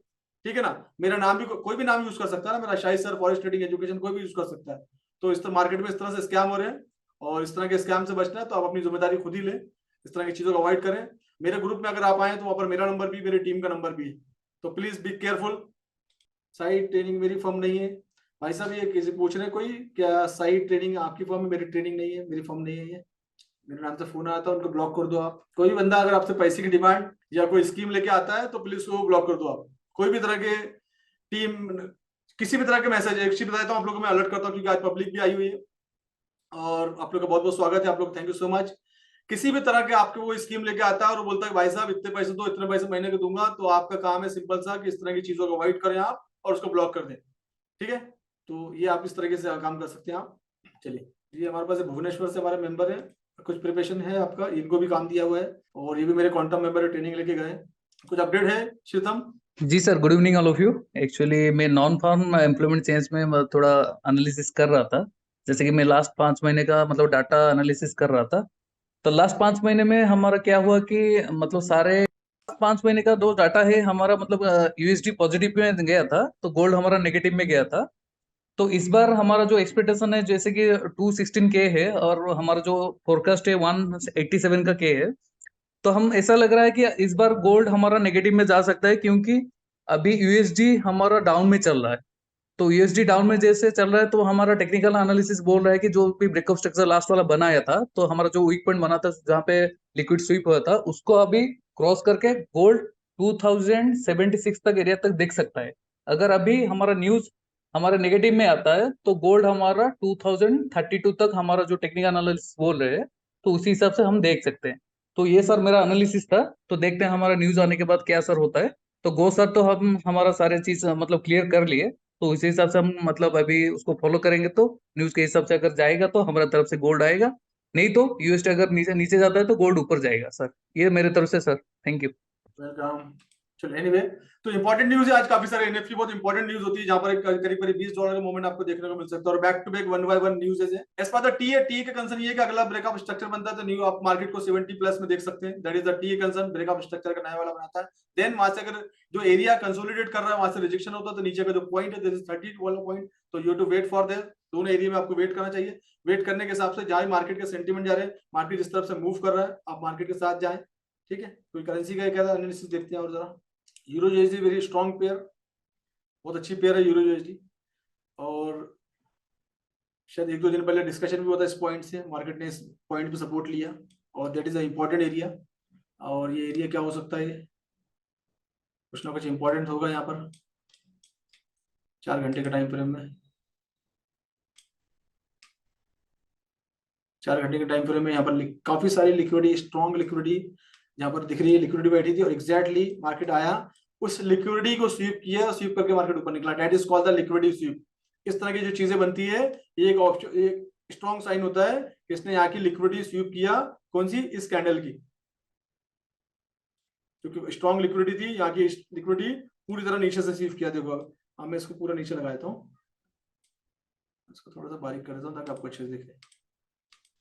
ठीक है ना। मेरा नाम भी कोई भी नाम यूज कर सकता है ना, मेरा Shahid sir forest trading education कोई भी यूज कर सकता है। तो इस तरह मार्केट में इस तरह से स्कैम हो रहे हैं, और इस तरह के स्कैम से बचना है तो आप अपनी जिम्मेदारी खुद ही लें, इस तरह की चीजों को अवॉइड करें। मेरे ग्रुप में अगर आप आए तो वहां पर मेरा नंबर भी, मेरी टीम का नंबर भी है, तो please be careful. Side training मेरी फर्म नहीं है भाई साहब, ये किसी पूछ रहे हैं कोई क्या साइड ट्रेनिंग आपकी फर्म है? मेरी ट्रेनिंग नहीं है, मेरी फर्म नहीं है ये। मेरे नाम से फोन आया था, उनको ब्लॉक कर दो आप। कोई भी बंदा अगर आपसे पैसे की डिमांड या कोई स्कीम लेके आता है तो प्लीज उसको ब्लॉक कर दो आप। कोई भी तरह के टीम, किसी भी तरह के मैसेज, एक चीज बताता हूँ आप लोगों को मैं अलर्ट करता हूँ क्योंकि आज पब्लिक भी आई हुई है और आप लोग का बहुत बहुत स्वागत है, आप लोग थैंक यू सो मच। किसी भी तरह के आपके वो स्कीम लेके आता है और वो बोलता है भाई साहब इतने पैसे दो, इतने पैसे महीने के दूंगा, तो आपका काम है सिंपल सा कि इस तरह की चीजों को अवॉइड करें आप और उसको ब्लॉक कर दें, ठीक है। तो ये आप इस तरीके से काम कर सकते हैं आप। चलिए, ये हमारे पास भुवनेश्वर से हमारे मेंबर है, कुछ प्रिपरेशन है आपका, इनको भी काम दिया हुआ है और ये भी मेरे क्वांटम मेंबर ट्रेनिंग लेके गए। कुछ अपडेट है श्रीतम? जी sir, good evening all of you. Actually मैं नॉन फार्म एम्प्लॉयमेंट चेंज में थोड़ा एनालिसिस कर रहा था। जैसे कि मैं लास्ट 5 महीने का मतलब डाटा एनालिसिस कर रहा था। तो लास्ट 5 महीने में हमारा क्या हुआ कि मतलब सारे 5 महीने का दो डाटा है हमारा, मतलब यूएसडी पॉजिटिव में गया था तो गोल्ड हमारा नेगेटिव में गया था। तो इस बार हमारा जो एक्सपेक्टेशन है जैसे कि 216K है और हमारा जो फोरकास्ट है 187 का के है। तो हम ऐसा लग रहा है कि इस बार गोल्ड हमारा नेगेटिव में जा सकता है, क्योंकि अभी यूएसडी हमारा डाउन में चल रहा है। तो यूएसडी डाउन में जैसे चल रहा है तो हमारा टेक्निकल एनालिसिस बोल रहा है कि जो भी ब्रेकअप स्ट्रक्चर लास्ट वाला बनाया था, तो हमारा जो वीक पॉइंट बना था जहाँ पे लिक्विड स्वीप हुआ था, उसको अभी क्रॉस करके गोल्ड 2076 तक एरिया तक देख सकता है। अगर अभी हमारा न्यूज हमारे नेगेटिव में आता है तो गोल्ड हमारा 2032 तक हमारा जो टेक्निकल एनालिसिस बोल रहे हैं, तो उसी हिसाब से हम देख सकते हैं। तो ये सर मेरा एनालिसिस था, तो देखते हैं हमारा न्यूज आने के बाद क्या सर होता है। तो गो सर, तो हम हमारा सारे चीज मतलब क्लियर कर लिए, तो इसी हिसाब से हम मतलब अभी उसको फॉलो करेंगे। तो न्यूज के हिसाब से अगर जाएगा तो हमारा तरफ से गोल्ड आएगा, नहीं तो यूएसडी अगर नीचे नीचे जाता है तो गोल्ड ऊपर जाएगा सर। ये मेरे तरफ से सर, थैंक यू। वेलकम। चलो एनीवे, तो इंपॉर्टेंट न्यूज है आज, काफी सारे एनएफटी बहुत इंपॉर्टेंट न्यूज होती है जहां पर करीब करीब $20 का मूवमेंट आपको देखने को मिल सकता है, और back to back 1 by 1 news है। एज पर द टी का कंसर्न ये है कि अगला ब्रेकअप स्ट्रक्चर बनता है तो न्यू आप मार्केट को 70 प्लस में देख सकते हैं। That is the T concern, breakup structure का नया वाला बनाता है। देन वहां से अगर जो एरिया कंसोलिडेट कर रहा है वहां से रिजेक्शन होता है तो नीचे का जो पॉइंट है दिस इज 30 वाला पॉइंट, तो you to wait for there. दोनों एरिया में आपको वेट करना चाहिए। वेट करने के हिसाब से जहां मार्केट के सेंटीमेंट जा रहे हैं, मार्केट जिस तरफ से मूव कर रहा है आप मार्केट के साथ जाएं, ठीक है। कोई करेंसी का क्या एनालिसिस देखते हैं और जरा। Euro USD very strong pair, बहुत अच्छी पेयर है यूरो यूएसडी, और शायद 1-2 दिन पहले डिस्कशन भी हुआ था इस पॉइंट से, मार्केट ने इस पॉइंट पे सपोर्ट लिया और that is a important area. और ये एरिया क्या हो सकता है, कुछ ना कुछ इंपॉर्टेंट होगा यहाँ पर 4 घंटे के टाइम फ्रेम में। 4 घंटे के टाइम फ्रेम में यहाँ पर काफी सारी लिक्विडिटी, स्ट्रॉन्ग लिक्विडिटी जहाँ पर दिख रही है, लिक्विडिटी बैठी थी और एग्जैक्टली मार्केट आया, उस लिक्विडिटी को स्वीप किया, स्वीप करके मार्केट ऊपर निकला। That is called the liquidity SVEEP. इस तरह की जो चीजें बनती है ये एक स्ट्रॉन्ग साइन होता है कि इसने यहाँ की लिक्विडिटी स्वीप किया, कौन सी, इस कैंडल की, क्योंकि स्ट्रॉन्ग लिक्विडिटी थी, यहाँ की लिक्विडिटी पूरी तरह नीचे से स्वीप किया। देखो अब मैं इसको पूरा नीचे लगा देता हूँ, इसको थोड़ा सा बारीक कर देता हूँ ताकि आपको अच्छे से दिखे,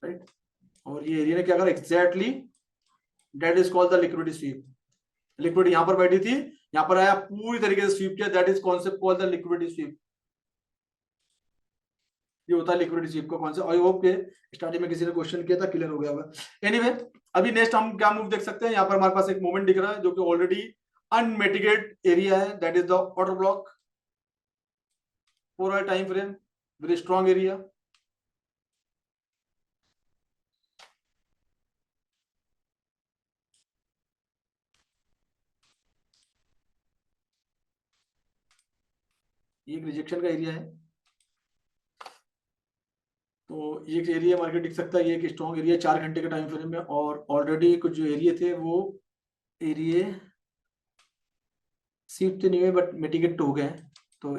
राइट। और ये एरिया ने क्या करा exactly, that is called the liquidity SVEEP. Liquidity यहाँ पर बैठी थी, यहाँ पर आया, पूरी तरीके से स्वीप किया, that is concept called the liquidity SVEEP. ये होता है लिक्विडिटी स्वीप का कॉन्सेप्ट। आई होप के स्टार्टिंग में किसी ने क्वेश्चन किया था, क्लियर हो गया होगा। एनीवे अभी नेक्स्ट हम क्या मूव देख सकते हैं, यहाँ पर हमारे पास एक मूवमेंट दिख रहा है जो कि ऑलरेडी अनमिटिगेट एरिया है, that is the order block, 4 hour time frame, very strong area. ये एक रिजेक्शन का एरिया है, तो ये एक एरिया मार्केट दिख सकता है, ये एक स्ट्रॉन्ग एरिया 4 घंटे के टाइम फ्रेम में, और ऑलरेडी कुछ जो एरिया थे वो एरिया स्वीप तो नहीं हुए बट मिटिगेट हो गए, तो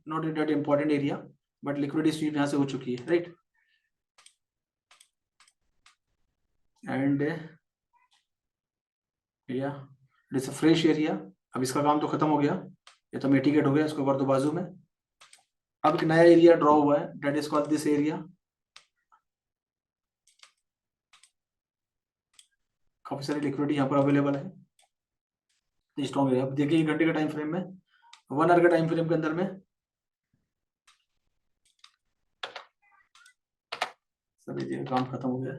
not that important area, but liquidity SVEEP यहाँ से हो चुकी है, राइट। एंड या it is a fresh area. अब इसका काम तो खत्म हो गया, ये तो मिटिगेट हो गया, इसको कर दो बाजू में। अब एक नया एरिया ड्रॉ हुआ है, that is called this area. काफी सारी लिक्विडिटी यहाँ पर अवेलेबल है, स्ट्रॉन्ग एरिया। अब देखिए 1 घंटे के टाइम फ्रेम में, 1 आवर के टाइम फ्रेम के अंदर में सभी चीजें काम खत्म हो गया।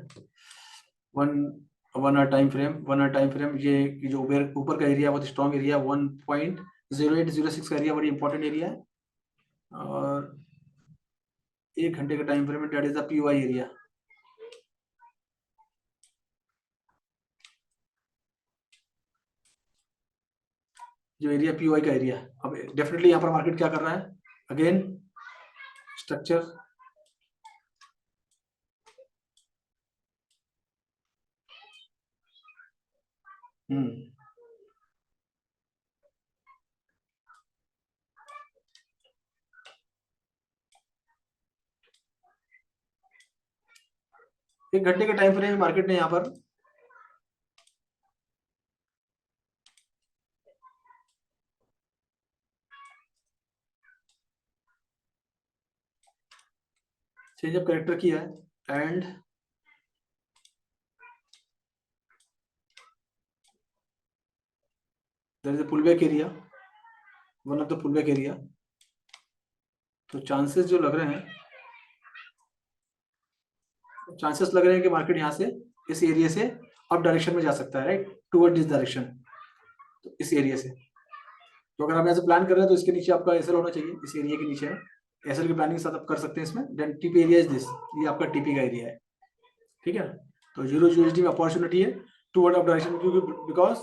1 hour time frame, 1 hour time frame, ये जो ऊपर का एरिया बहुत स्ट्रॉन्ग एरिया, 1.0806 का एरिया बड़ी इंपॉर्टेंट एरिया है। और 1 घंटे के टाइम फ्रेम में that is the PY area. जो एरिया पीवाई का एरिया है, अब डेफिनेटली यहाँ पर मार्केट क्या कर रहा है, अगेन स्ट्रक्चर, एक घंटे के टाइम फ्रेम मार्केट ने यहाँ पर चेंज ऑफ कैरेक्टर किया है, and there is a pullback area, one of the pullback area. तो चांसेस जो लग रहे हैं, चांसेस लग रहे हैं कि मार्केट यहाँ से इस एरिया से अप डायरेक्शन में जा सकता है, राइट, टुवर्ड दिस डायरेक्शन। तो इस एरिया से, तो अगर आप यहाँ से प्लान कर रहे हैं तो इसके नीचे आपका एसएल होना चाहिए, इस एरिया के नीचे है, एसएल की प्लानिंग साथ आप कर सकते हैं इसमें। Then TP area is this, ये आपका टीपी का एरिया है, ठीक है। तो जीरो यूएसडी में अपॉर्चुनिटी है टुवर्ड अप डायरेक्शन, क्योंकि बिकॉज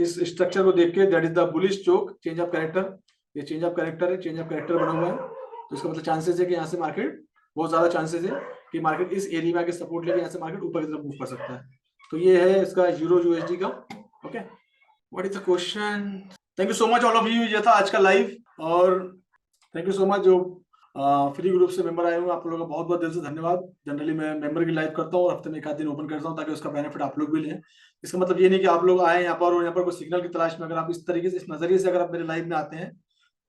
इस स्ट्रक्चर को देख के that is the bullish choch, change of character, ये चेंज ऑफ कैरेक्टर है, चेंज ऑफ कैरेक्टर बना हुआ है। तो इसका मतलब चांसेस है कि यहाँ से मार्केट, बहुत ज्यादा चांसेस है कि मार्केट इस एरिया में आके सपोर्ट लेके यहाँ से मार्केट ऊपर की तरफ मूव कर सकता है। तो ये है इसका यूरो यूएसडी का, okay. What is the question? Thank you so much all of you, ये था आज का लाइव, और थैंक यू सो मच जो फ्री ग्रुप से मेंबर आए हुए, आप लोगों का बहुत बहुत दिल से धन्यवाद। जनरली मैं मेंबर की लाइव करता हूँ और हफ्ते में 1 आध दिन ओपन करता हूँ ताकि उसका बेनिफिट आप लोग भी लें। इसका मतलब ये नहीं कि आप लोग आए यहाँ पर और यहाँ पर कोई सिग्नल की तलाश में, अगर आप इस तरीके से, इस नजरिए से अगर आप मेरे लाइव में आते हैं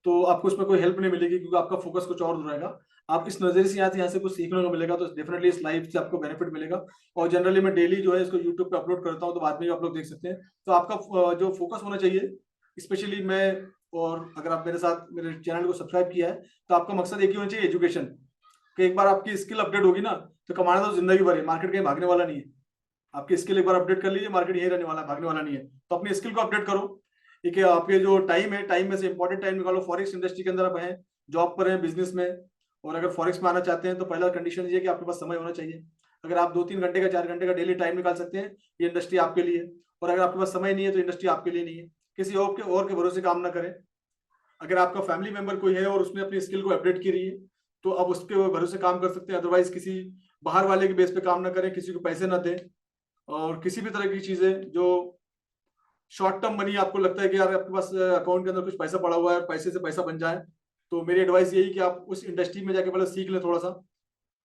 तो आपको उसमें कोई हेल्प नहीं मिलेगी, क्योंकि आपका फोकस कुछ और रहेगा। आप इस नजरिए से यहाँ से कुछ सीखने को मिलेगा, तो डेफिनेटली इस लाइव से आपको बेनिफिट मिलेगा। और जनरली मैं डेली जो है इसको यूट्यूब पे अपलोड करता हूँ, तो बाद में आप लोग देख सकते हैं। तो आपका जो फोकस होना चाहिए, स्पेशली मैं, और अगर आप मेरे साथ मेरे चैनल को सब्सक्राइब किया है तो आपका मकसद एक ही होना चाहिए, एजुकेशन। कि एक बार आपकी स्किल अपडेट होगी ना, तो कमाना तो जिंदगी भर है, मार्केट कहीं भागने वाला नहीं है। आपकी स्किल एक बार अपडेट कर लीजिए, मार्केट यही रहने वाला है, भागने वाला नहीं है। तो अपनी स्किल को अपडेट करो। ठीक है, आपके जो टाइम है, टाइम में से इंपॉर्टेंट टाइम निकालो। फॉरेक्स इंडस्ट्री के अंदर आप हैं, जॉब पर हैं, बिजनेस में, और अगर फॉरेक्स में आना चाहते हैं तो पहला कंडीशन ये कि आपके पास समय होना चाहिए। अगर आप 2-3 घंटे का, 4 घंटे का डेली टाइम निकाल सकते हैं, ये इंडस्ट्री आपके लिए। और अगर आपके पास समय नहीं है तो इंडस्ट्री आपके लिए नहीं है। किसी और के भरोसे काम ना करें। अगर आपका फैमिली मेंबर कोई है और उसने अपनी स्किल को अपडेट की रही है तो आप उसके भरोसे काम कर सकते हैं। अदरवाइज किसी बाहर वाले के बेस पे काम ना करें, किसी को पैसे ना दें, और किसी भी तरह की चीजें जो शॉर्ट टर्म मनी आपको लगता है कि यार आपके पास अकाउंट के अंदर कुछ पैसा पड़ा हुआ है, पैसे से पैसा बन जाए, तो मेरी एडवाइस यही कि आप उस इंडस्ट्री में जाके पहले सीख लें थोड़ा सा।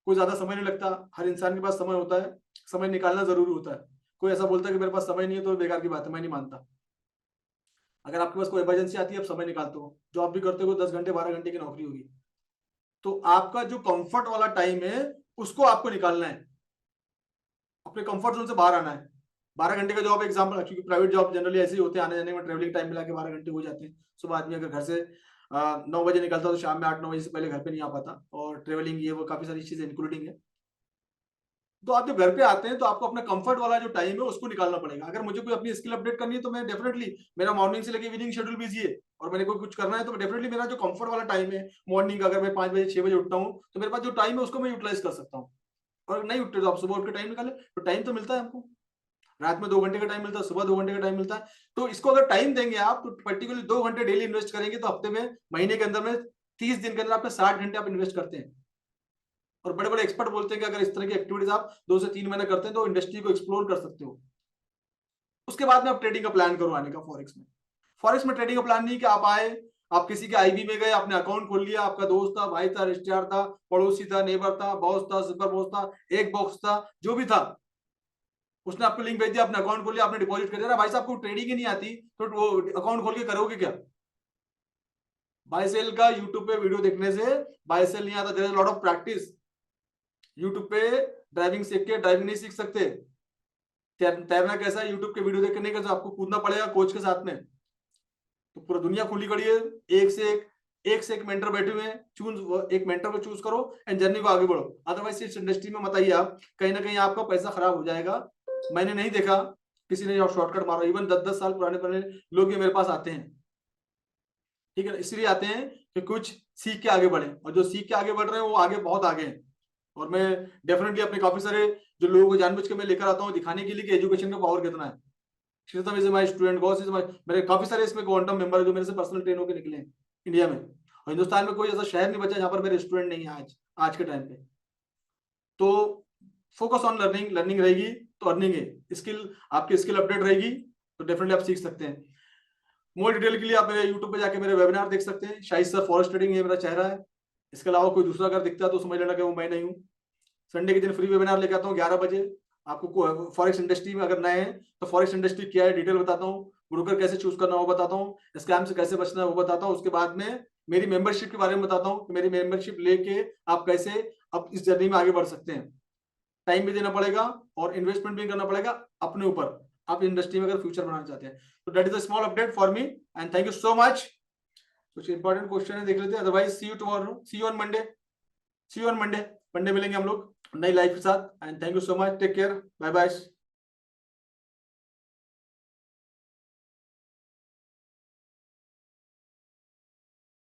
कोई ज्यादा समय नहीं लगता, हर इंसान के पास समय होता है, समय निकालना जरूरी होता है। कोई ऐसा बोलता है कि मेरे पास समय नहीं है तो बेकार की बात है, मैं नहीं मानता। अगर आपके पास कोई इमरजेंसी आती है, आप समय निकालते हो, जॉब भी करते हो, 10 घंटे 12 घंटे की नौकरी होगी, तो आपका जो कंफर्ट वाला टाइम है उसको आपको निकालना है, अपने कंफर्ट जोन से बाहर आना है। 12 घंटे का जॉब एग्जाम्पल, क्योंकि प्राइवेट जॉब जनरली ऐसे ही होते हैं, आने जाने में ट्रेवलिंग टाइम मिला के 12 घंटे हो जाते हैं। सुबह आदमी अगर घर से 9 बजे निकलता तो शाम में 8-9 बजे से पहले घर पे नहीं आ पाता, और ट्रेवलिंग ये वो काफी सारी चीजें इंक्लूडिंग है। तो आप जब घर पे आते हैं तो आपको अपना कंफर्ट वाला जो टाइम है उसको निकालना पड़ेगा। अगर मुझे कोई अपनी स्किल अपडेट करनी है तो मैं डेफिनेटली, मेरा मॉर्निंग से लेकर इवनिंग शेड्यूल बिजी है और मैंने कोई कुछ करना है तो डेफिनेटली मेरा जो कंफर्ट वाला टाइम है मॉर्निंग का, अगर मैं 5 बजे 6 बजे उठता हूँ तो मेरे पास जो टाइम है उसको मैं यूटिलाइज कर सकता हूँ। और नहीं उठते तो आप सुबह उठ के टाइम निकाले, तो टाइम तो मिलता है हमको, रात में 2 घंटे का टाइम मिलता है, सुबह 2 घंटे का टाइम मिलता है। तो इसको अगर टाइम देंगे आप, तो पर्टिकुलरली 2 घंटे डेली इन्वेस्ट करेंगे तो हफ्ते में, महीने के अंदर में 30 दिन के अंदर आपके 60 घंटे आप इन्वेस्ट करते हैं। और बड़े बड़े एक्सपर्ट बोलते हैं कि अगर इस तरह की एक्टिविटीज आप 2 से 3 महीने करते हैं तो इंडस्ट्री को एक्सप्लोर कर सकते हो। उसके बाद में आप ट्रेडिंग का प्लान करो आने का फॉरेक्स में। फॉरेक्स में ट्रेडिंग का प्लान नहीं कि आप आए, आप किसी के आईबी में गए, आपने अकाउंट खोल लिया, आपका दोस्त था, भाई था, रिश्तेदार था, पड़ोसी था, नेबर था, बॉस था, सुपर बॉस था, एक बॉक्स था, जो भी था, उसने आपको लिंक भेज दिया, आपने अकाउंट खोल लिया, आपने डिपॉजिट कर दिया। भाई साहब को ट्रेडिंग ही नहीं आती तो वो अकाउंट खोल के करोगे क्या? बाय सेल का यूट्यूब पे वीडियो देखने से बाय सेल नहीं आता, there is lot of practice. YouTube पे ड्राइविंग सीख के ड्राइविंग नहीं सीख सकते। तैरना कैसा है, यूट्यूब के वीडियो देख के नहीं, कैसे आपको कूदना पड़ेगा कोच के साथ में। तो पूरा दुनिया खुली खड़ी है, एक से एक मेंटर बैठे हुए हैं, चूज एक मेंटर को चूज करो एंड जर्नी को आगे बढ़ो। अदरवाइज इस इंडस्ट्री में मत आइए आप, कहीं ना कहीं आपका पैसा खराब हो जाएगा। मैंने नहीं देखा किसी ने शॉर्टकट मारा, इवन 10-10 साल पुराने पुराने लोग भी मेरे पास आते हैं, ठीक है, इसलिए आते हैं कि कुछ सीख के आगे बढ़े, और जो सीख के आगे बढ़ रहे हैं वो आगे बहुत आगे हैं। और मैं डेफिनेटली अपने काफी सारे जो लोगों को जानबूझ के मैं लेकर आता हूँ दिखाने के लिए कि एजुकेशन का पावर कितना है। Shritam is my student, Ghaus is my, मेरे काफी सारे इसमें क्वांटम मेंबर है जो मेरे से पर्सनल ट्रेन होकर निकले हैं इंडिया में। और हिंदुस्तान में कोई ऐसा शहर नहीं बचा जहां पर मेरे स्टूडेंट नहीं है आज के टाइम पे। तो फोकस ऑन लर्निंग, लर्निंग रहेगी तो अर्निंग है, स्किल आपकी स्किल अपडेट रहेगी तो डेफिनेटली आप सीख सकते हैं। मोर डिटेल के लिए आप मेरे यूट्यूब पे जाके मेरे वेबिनार देख सकते हैं। शाहिद सर फॉरेक्स ट्रेडिंग, ये मेरा चेहरा है। इसके अलावा कोई दूसरा अगर दिखता है तो समझ लेना कि वो मैं नहीं हूँ। संडे के दिन फ्री वेबिनार लेके आता हूँ 11 बजे। आपको फॉरेक्स इंडस्ट्री में अगर नए हैं तो फॉरेक्स इंडस्ट्री क्या है डिटेल बताता हूँ, ब्रोकर कैसे चूज करना वो बताता हूँ, स्कैम से कैसे बचना है वो बताता हूँ। उसके बाद में मेरी मेंबरशिप के बारे में बताता हूँ कि मेरी मेंबरशिप लेके आप कैसे अब इस जर्नी में आगे बढ़ सकते हैं। टाइम भी देना पड़ेगा और इन्वेस्टमेंट भी करना पड़ेगा अपने ऊपर, आप इंडस्ट्री में अगर फ्यूचर बनाना चाहते हैं तो। That is a small update for me and thank you so much. कुछ इंपॉर्टेंट क्वेश्चन है देख लेते हैं, otherwise see you tomorrow, see you on Monday, see you on Monday. Monday मिलेंगे हम लोग नई लाइफ के साथ and thank you so much, take care, bye bye.